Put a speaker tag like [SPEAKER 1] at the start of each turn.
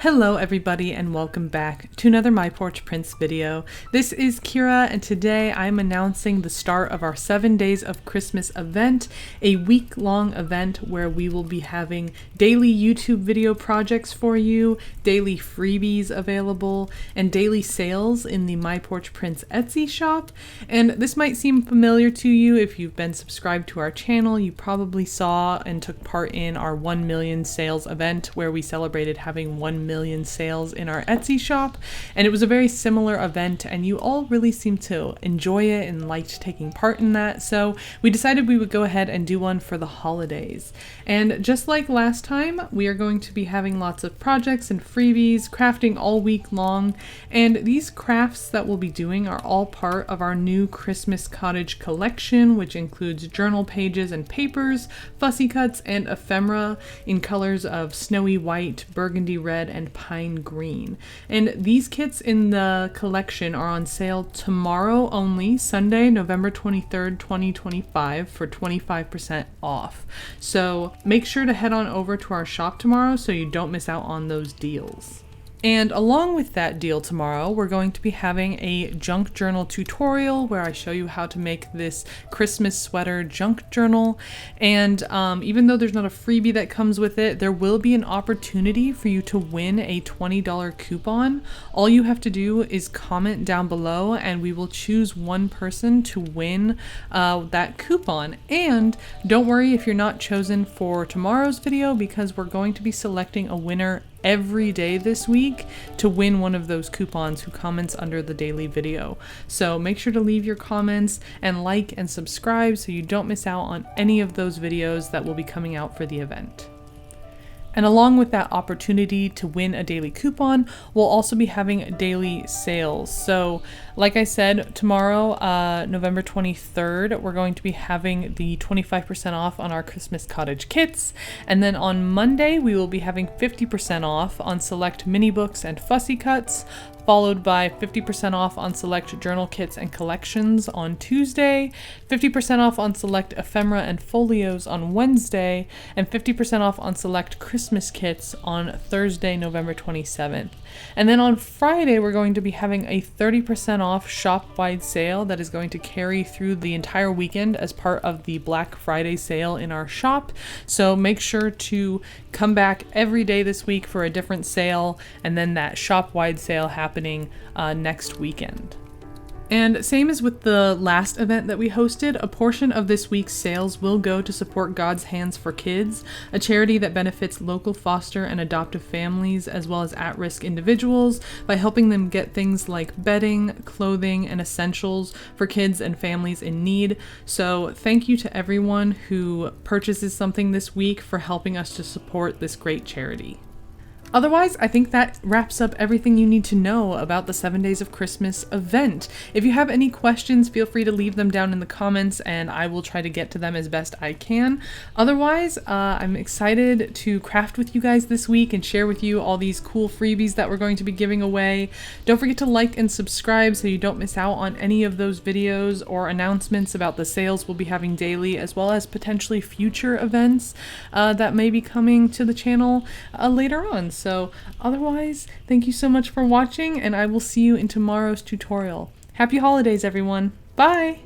[SPEAKER 1] Hello everybody and welcome back to another My Porch Prints video. This is Kyra and today I'm announcing the start of our 7 Days of Christmas event, a week-long event where we will be having daily YouTube video projects for you, daily freebies available, and daily sales in the My Porch Prints Etsy shop. And this might seem familiar to you if you've been subscribed to our channel. You probably saw and took part in our 1 million sales event where we celebrated having 1 million sales in our Etsy shop, and it was a very similar event and you all really seemed to enjoy it and liked taking part in that, so we decided we would go ahead and do one for the holidays. And just like last time, we are going to be having lots of projects and freebies, crafting all week long, and these crafts that we'll be doing are all part of our new Christmas cottage collection, which includes journal pages and papers, fussy cuts, and ephemera in colors of snowy white, burgundy red, and pine green. And these kits in the collection are on sale tomorrow only, Sunday, November 23rd, 2025 for 25% off. So make sure to head on over to our shop tomorrow so you don't miss out on those deals. And along with that deal tomorrow, we're going to be having a junk journal tutorial where I show you how to make this Christmas sweater junk journal. And even though there's not a freebie that comes with it, there will be an opportunity for you to win a $20 coupon. All you have to do is comment down below and we will choose one person to win that coupon. And don't worry if you're not chosen for tomorrow's video, because we're going to be selecting a winner every day this week to win one of those coupons who comments under the daily video. So make sure to leave your comments and like and subscribe so you don't miss out on any of those videos that will be coming out for the event. And along with that opportunity to win a daily coupon, we'll also be having daily sales. So like I said, tomorrow, November 23rd, we're going to be having the 25% off on our Christmas cottage kits. And then on Monday, we will be having 50% off on select mini books and fussy cuts, followed by 50% off on select journal kits and collections on Tuesday, 50% off on select ephemera and folios on Wednesday, and 50% off on select Christmas kits on Thursday, November 27th. And then on Friday, we're going to be having a 30% off shop-wide sale that is going to carry through the entire weekend as part of the Black Friday sale in our shop. So make sure to come back every day this week for a different sale, and then that shop-wide sale happening next weekend. And same as with the last event that we hosted, a portion of this week's sales will go to support God's Hands for Kids, a charity that benefits local foster and adoptive families as well as at-risk individuals by helping them get things like bedding, clothing, and essentials for kids and families in need. So thank you to everyone who purchases something this week for helping us to support this great charity. Otherwise, I think that wraps up everything you need to know about the 7 Days of Christmas event. If you have any questions, feel free to leave them down in the comments and I will try to get to them as best I can. Otherwise, I'm excited to craft with you guys this week and share with you all these cool freebies that we're going to be giving away. Don't forget to like and subscribe so you don't miss out on any of those videos or announcements about the sales we'll be having daily, as well as potentially future events that may be coming to the channel later on. So otherwise, thank you so much for watching and I will see you in tomorrow's tutorial. Happy holidays, everyone. Bye!